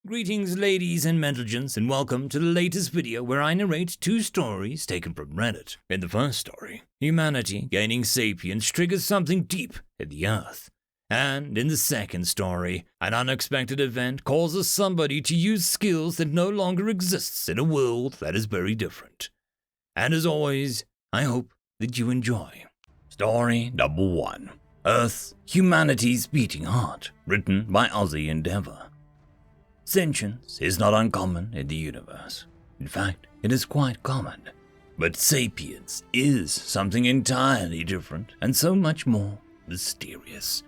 Greetings ladies and gentlemen, and welcome to the latest video where I narrate two stories taken from Reddit. In the first story, humanity gaining sapience triggers something deep in the earth. And in the second story, an unexpected event causes somebody to use skills that no longer exists in a world that is very different. And as always, I hope that you enjoy. Story number 1. Earth, Humanity's Beating Heart, written by Ozzy Endeavor. Sentience is not uncommon in the universe. In fact, it is quite common. But sapience is something entirely different and so much more mysterious.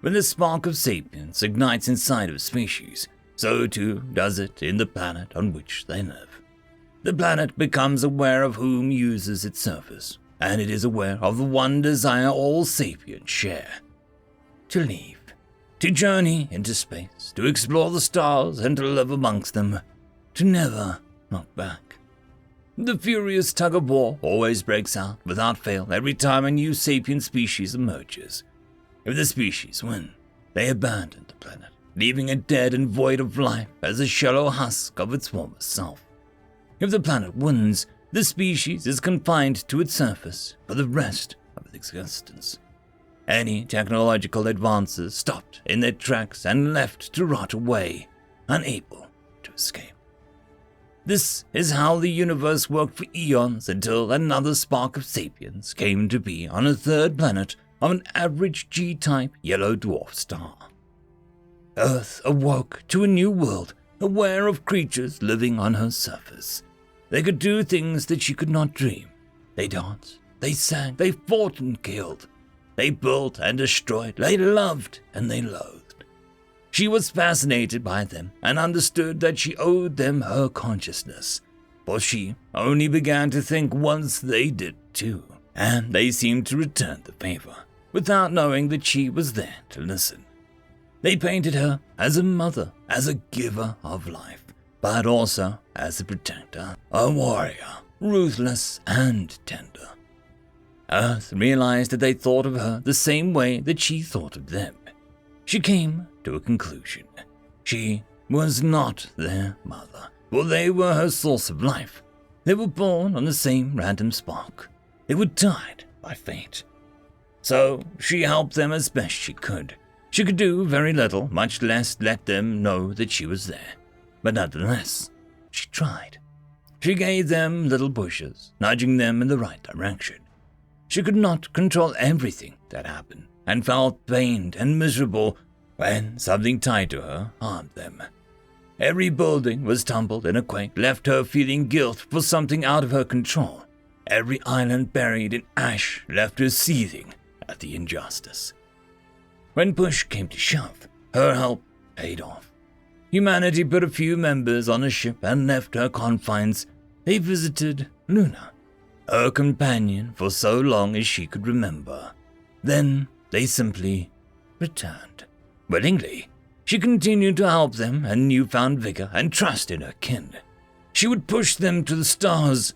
When the spark of sapience ignites inside of a species, so too does it in the planet on which they live. The planet becomes aware of whom uses its surface, and it is aware of the one desire all sapients share: to leave. To journey into space, to explore the stars and to live amongst them, to never look back. The furious tug-of-war always breaks out without fail every time a new sapient species emerges. If the species win, they abandon the planet, leaving it dead and void of life as a shallow husk of its former self. If the planet wins, the species is confined to its surface for the rest of its existence. Any technological advances stopped in their tracks and left to rot away, unable to escape. This is how the universe worked for eons until another spark of sapience came to be on a third planet of an average G-type yellow dwarf star. Earth awoke to a new world, aware of creatures living on her surface. They could do things that she could not dream. They danced, they sang, they fought and killed. They built and destroyed, they loved and they loathed. She was fascinated by them and understood that she owed them her consciousness, for she only began to think once they did too, and they seemed to return the favor, without knowing that she was there to listen. They painted her as a mother, as a giver of life, but also as a protector, a warrior, ruthless and tender. Earth realized that they thought of her the same way that she thought of them. She came to a conclusion. She was not their mother, for they were her source of life. They were born on the same random spark. They were tied by fate. So she helped them as best she could. She could do very little, much less let them know that she was there. But nonetheless, she tried. She gave them little pushes, nudging them in the right direction. She could not control everything that happened, and felt pained and miserable when something tied to her harmed them. Every building was tumbled in a quake, left her feeling guilt for something out of her control. Every island buried in ash left her seething at the injustice. When push came to shove, her help paid off. Humanity put a few members on a ship and left her confines. They visited Luna, her companion for so long as she could remember. Then they simply returned. Willingly, she continued to help them and newfound vigor and trust in her kin. She would push them to the stars,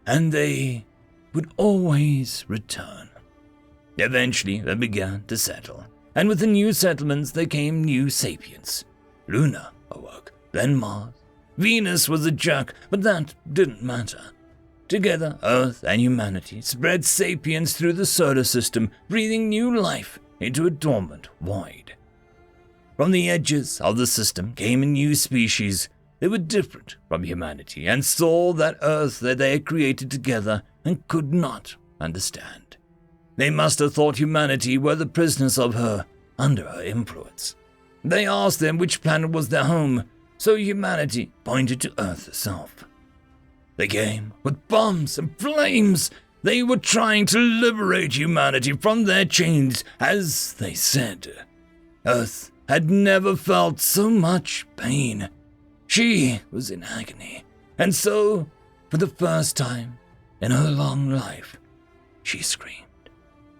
and they would always return. Eventually, they began to settle, and with the new settlements there came new sapients. Luna awoke, then Mars. Venus was a jerk, but that didn't matter. Together, Earth and humanity spread sapience through the solar system, breathing new life into a dormant void. From the edges of the system came a new species. They were different from humanity and saw that Earth that they had created together and could not understand. They must have thought humanity were the prisoners of her, under her influence. They asked them which planet was their home, so humanity pointed to Earth herself. They came with bombs and flames. They were trying to liberate humanity from their chains, as they said. Earth had never felt so much pain. She was in agony, and so, for the first time in her long life, she screamed.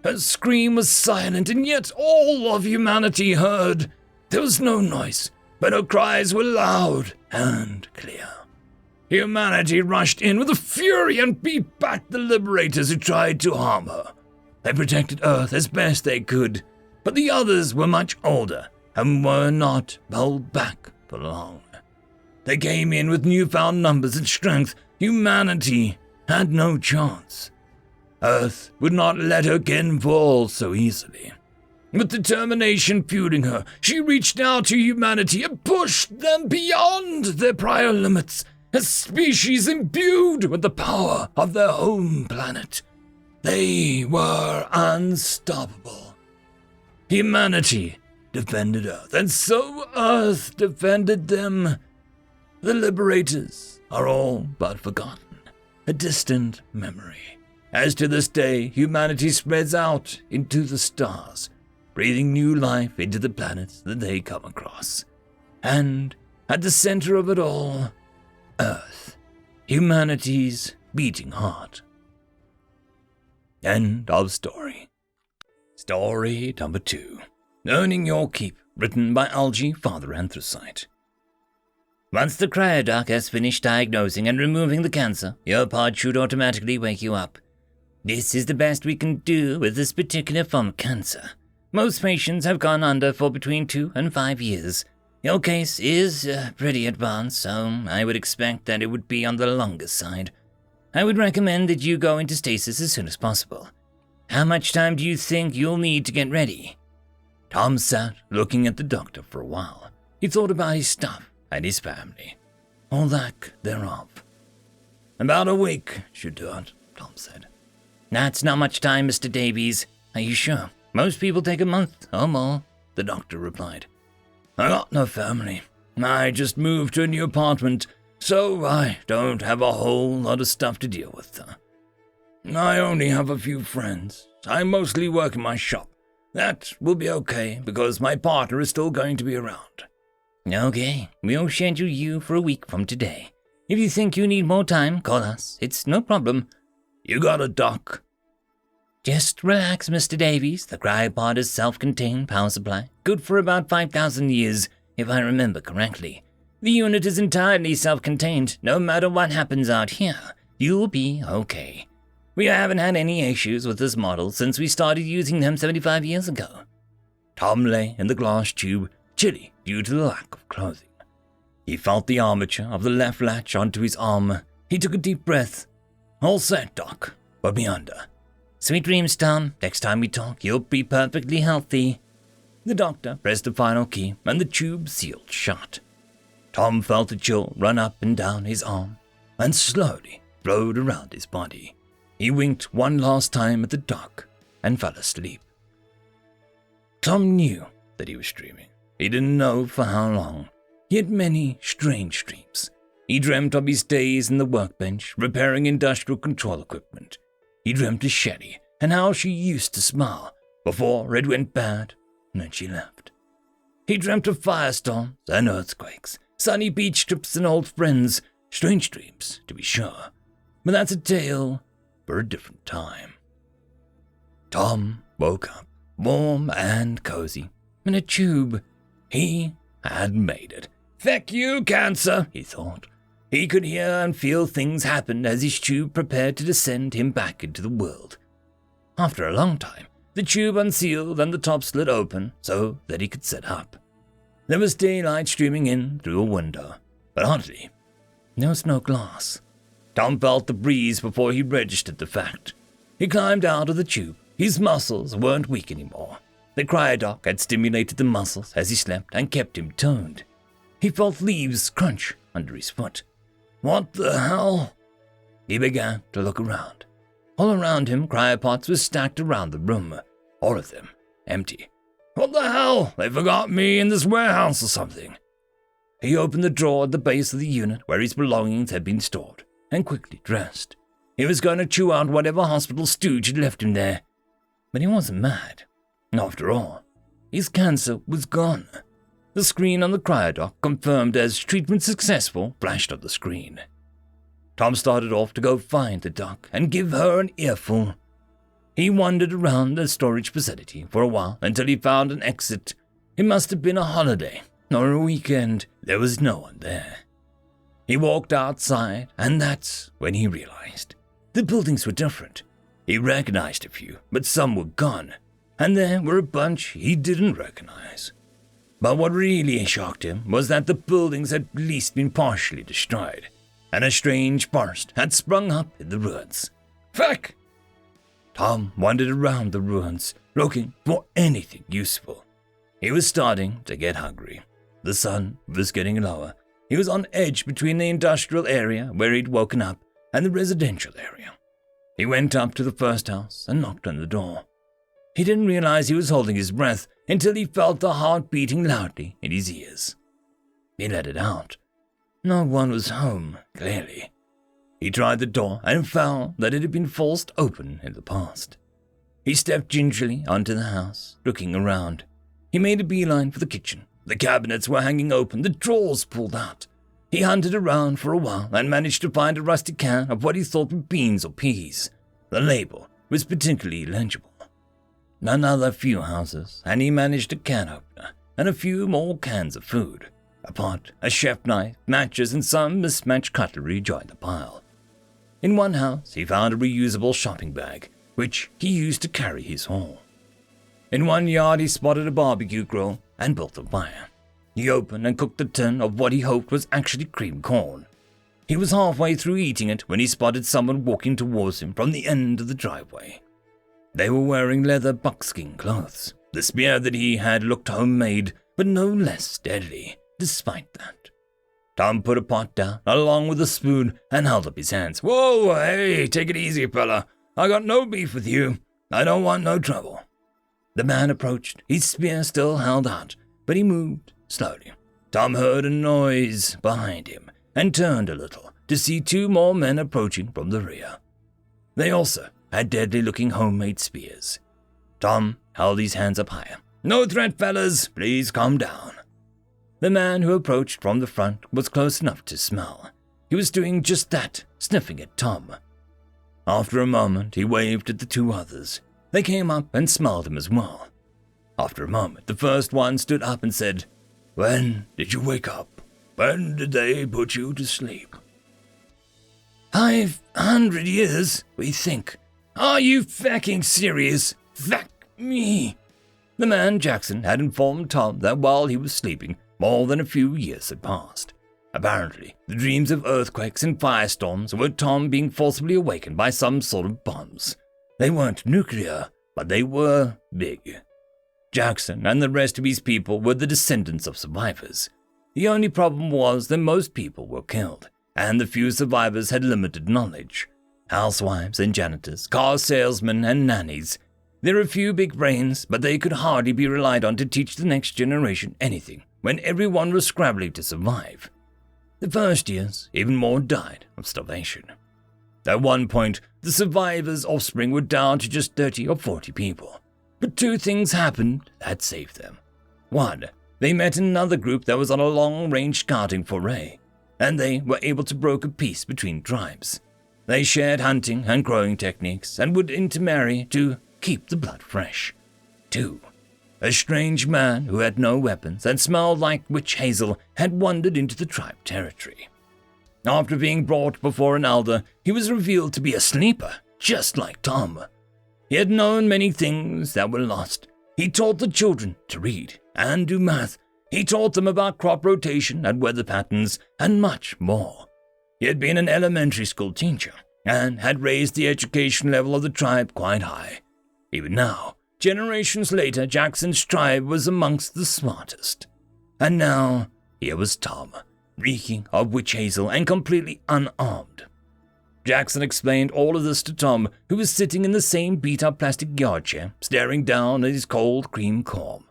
Her scream was silent, and yet all of humanity heard. There was no noise, but her cries were loud and clear. Humanity rushed in with a fury and beat back the liberators who tried to harm her. They protected Earth as best they could, but the others were much older and were not held back for long. They came in with newfound numbers and strength. Humanity had no chance. Earth would not let her kin fall so easily. With determination fueling her, she reached out to humanity and pushed them beyond their prior limits, a species imbued with the power of their home planet. They were unstoppable. Humanity defended Earth, and so Earth defended them. The liberators are all but forgotten, a distant memory. As to this day, humanity spreads out into the stars, breathing new life into the planets that they come across. And at the center of it all, Earth, humanity's beating heart. End of story. Story number 2. Earning Your Keep, written by Lbry, Father Anthracite. Once the cryodoc has finished diagnosing and removing the cancer, your pod should automatically wake you up. This is the best we can do with this particular form of cancer. Most patients have gone under for between 2 and 5 years. Your case is pretty advanced, so I would expect that it would be on the longer side. I would recommend that you go into stasis as soon as possible. How much time do you think you'll need to get ready? Tom sat looking at the doctor for a while. He thought about his stuff and his family. All lack thereof. About a week should do it, Tom said. That's not much time, Mr. Davies. Are you sure? Most people take a month or more, the doctor replied. I got no family. I just moved to a new apartment, so I don't have a whole lot of stuff to deal with. I only have a few friends. I mostly work in my shop. That will be okay, because my partner is still going to be around. Okay, we'll schedule you for a week from today. If you think you need more time, call us. It's no problem. You got it, Doc. Just relax, Mr. Davies. The cryopod is self-contained power supply, good for about 5,000 years, if I remember correctly. The unit is entirely self-contained. No matter what happens out here, you'll be okay. We haven't had any issues with this model since we started using them 75 years ago. Tom lay in the glass tube, chilly due to the lack of clothing. He felt the armature of the left latch onto his arm. He took a deep breath. All set, Doc. Put me under. Sweet dreams, Tom. Next time we talk, you'll be perfectly healthy. The doctor pressed the final key, and the tube sealed shut. Tom felt a chill run up and down his arm, and slowly flowed around his body. He winked one last time at the doc, and fell asleep. Tom knew that he was dreaming. He didn't know for how long. He had many strange dreams. He dreamt of his days in the workbench, repairing industrial control equipment. He dreamt of Shelly and how she used to smile before it went bad and then she left. He dreamt of firestorms and earthquakes, sunny beach trips and old friends. Strange dreams, to be sure. But that's a tale for a different time. Tom woke up, warm and cozy, in a tube. He had made it. Feck you, cancer, he thought. He could hear and feel things happen as his tube prepared to descend him back into the world. After a long time, the tube unsealed and the top slid open so that he could sit up. There was daylight streaming in through a window, but oddly, there was no glass. Tom felt the breeze before he registered the fact. He climbed out of the tube. His muscles weren't weak anymore. The cryodoc had stimulated the muscles as he slept and kept him toned. He felt leaves crunch under his foot. What the hell? He began to look around. All around him, cryopods were stacked around the room, all of them empty. What the hell? They forgot me in this warehouse or something. He opened the drawer at the base of the unit where his belongings had been stored and quickly dressed. He was going to chew out whatever hospital stooge had left him there. But he wasn't mad. After all, his cancer was gone. The screen on the cryodoc confirmed as treatment successful flashed on the screen. Tom started off to go find the doc and give her an earful. He wandered around the storage facility for a while until he found an exit. It must have been a holiday or a weekend. There was no one there. He walked outside, and that's when he realized. The buildings were different. He recognized a few, but some were gone, and there were a bunch he didn't recognize. But what really shocked him was that the buildings had at least been partially destroyed, and a strange forest had sprung up in the ruins. Feck! Tom wandered around the ruins, looking for anything useful. He was starting to get hungry. The sun was getting lower. He was on edge between the industrial area where he'd woken up and the residential area. He went up to the first house and knocked on the door. He didn't realize he was holding his breath until he felt the heart beating loudly in his ears. He let it out. No one was home, clearly. He tried the door and found that it had been forced open in the past. He stepped gingerly onto the house, looking around. He made a beeline for the kitchen. The cabinets were hanging open, the drawers pulled out. He hunted around for a while and managed to find a rusty can of what he thought were beans or peas. The label was particularly legible. Another few houses, and he managed a can opener and a few more cans of food. A pot, a chef knife, matches, and some mismatched cutlery joined the pile. In one house, he found a reusable shopping bag, which he used to carry his haul. In one yard, he spotted a barbecue grill and built a fire. He opened and cooked a tin of what he hoped was actually creamed corn. He was halfway through eating it when he spotted someone walking towards him from the end of the driveway. They were wearing leather buckskin clothes. The spear that he had looked homemade, but no less deadly, despite that. Tom put a pot down, along with a spoon, and held up his hands. Whoa, hey, take it easy, fella. I got no beef with you. I don't want no trouble. The man approached, his spear still held out, but he moved slowly. Tom heard a noise behind him and turned a little to see two more men approaching from the rear. They also had deadly-looking homemade spears. Tom held his hands up higher. No threat, fellas. Please calm down. The man who approached from the front was close enough to smell. He was doing just that, sniffing at Tom. After a moment, he waved at the two others. They came up and smelled him as well. After a moment, the first one stood up and said, When did you wake up? When did they put you to sleep? 500 years, we think. Are you fucking serious? Fuck me. The man, Jackson, had informed Tom that while he was sleeping, more than a few years had passed. Apparently, the dreams of earthquakes and firestorms were Tom being forcibly awakened by some sort of bombs. They weren't nuclear, but they were big. Jackson and the rest of his people were the descendants of survivors. The only problem was that most people were killed, and the few survivors had limited knowledge. Housewives and janitors, car salesmen and nannies. There were a few big brains, but they could hardly be relied on to teach the next generation anything when everyone was scrambling to survive. The first years, even more died of starvation. At one point, the survivors' offspring were down to just 30 or 40 people. But two things happened that saved them. One, they met another group that was on a long-range scouting foray, and they were able to broker peace between tribes. They shared hunting and growing techniques and would intermarry to keep the blood fresh. Two, a strange man who had no weapons and smelled like witch hazel had wandered into the tribe territory. After being brought before an elder, he was revealed to be a sleeper, just like Tom. He had known many things that were lost. He taught the children to read and do math. He taught them about crop rotation and weather patterns and much more. He had been an elementary school teacher and had raised the education level of the tribe quite high. Even now, generations later, Jackson's tribe was amongst the smartest. And now, here was Tom, reeking of witch hazel and completely unarmed. Jackson explained all of this to Tom, who was sitting in the same beat-up plastic yard chair, staring down at his cold cream corn.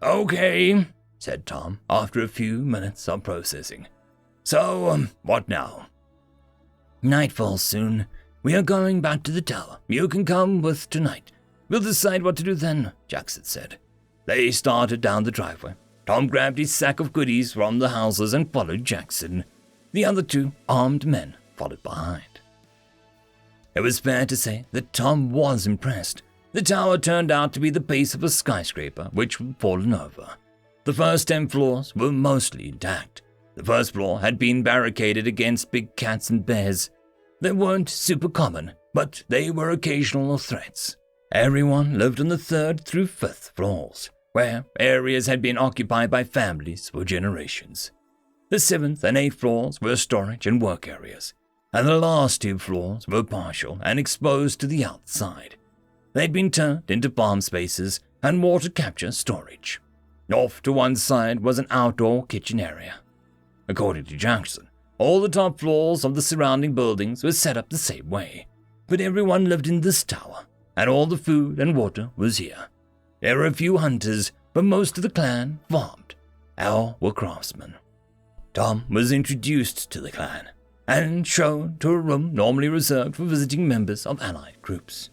Okay, said Tom, after a few minutes of processing. So, what now? Night falls soon. We are going back to the tower. You can come with tonight. We'll decide what to do then, Jackson said. They started down the driveway. Tom grabbed his sack of goodies from the houses and followed Jackson. The other two armed men followed behind. It was fair to say that Tom was impressed. The tower turned out to be the base of a skyscraper which had fallen over. The first 10 floors were mostly intact. The first floor had been barricaded against big cats and bears. They weren't super common, but they were occasional threats. Everyone lived on the 3rd through 5th floors. where areas had been occupied by families for generations. The 7th and 8th floors were storage and work areas, and the last 2 floors were partial and exposed to the outside. They'd been turned into farm spaces and water capture storage. Off to one side was an outdoor kitchen area. According to Jackson, all the top floors of the surrounding buildings were set up the same way, but everyone lived in this tower, and all the food and water was here. There were a few hunters, but most of the clan farmed, or were craftsmen. Tom was introduced to the clan, and shown to a room normally reserved for visiting members of allied groups.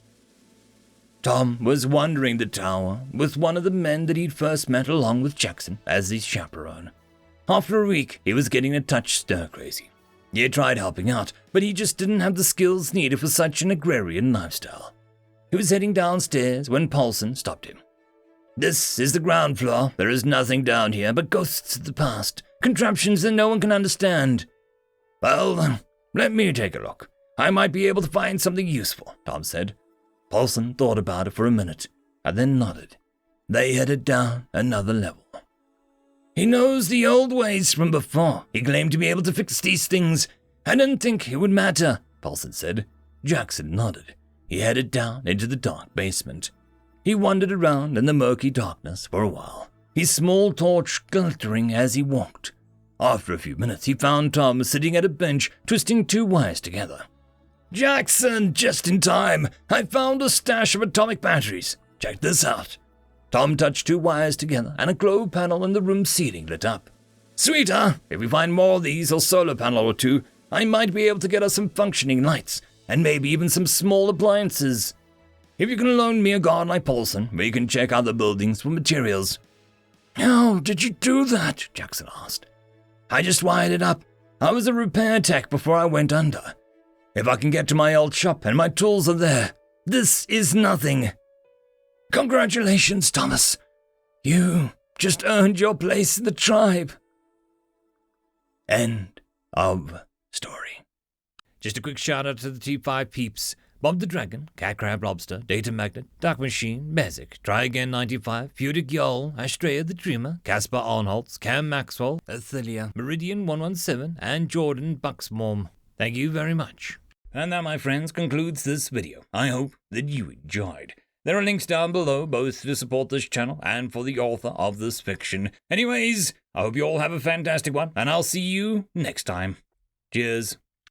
Tom was wandering the tower with one of the men that he'd first met along with Jackson as his chaperone. After a week, he was getting a touch stir-crazy. He had tried helping out, but he just didn't have the skills needed for such an agrarian lifestyle. He was heading downstairs when Paulson stopped him. "This is the ground floor. There is nothing down here but ghosts of the past, contraptions that no one can understand." "Well, let me take a look. I might be able to find something useful," Tom said. Paulson thought about it for a minute, and then nodded. They headed down another level. "He knows the old ways from before. He claimed to be able to fix these things. I didn't think it would matter," Paulson said. Jackson nodded. He headed down into the dark basement. He wandered around in the murky darkness for a while, his small torch glittering as he walked. After a few minutes, he found Tom sitting at a bench, twisting 2 wires together. "Jackson, just in time. I found a stash of atomic batteries. Check this out." Tom touched 2 wires together, and a glow panel in the room's ceiling lit up. "Sweet, huh? If we find more of these or solar panel or 2, I might be able to get us some functioning lights, and maybe even some small appliances. If you can loan me a guard like Paulson, we can check out the buildings for materials." "How did you do that?" Jackson asked. "I just wired it up. I was a repair tech before I went under. If I can get to my old shop and my tools are there, this is nothing." "Congratulations, Thomas. You just earned your place in the tribe." End of story. Just a quick shout out to the T5 peeps. Bob the Dragon, Cat Crab Lobster, Data Magnet, Dark Machine, Bezic, Try Again 95, Pudic Yol, Astrea the Dreamer, Caspar Arnholtz, Cam Maxwell, Athelia, Meridian 117, and Jordan Bucksmorm. Thank you very much. And that, my friends, concludes this video. I hope that you enjoyed. There are links down below, both to support this channel and for the author of this fiction. Anyways, I hope you all have a fantastic one, and I'll see you next time. Cheers.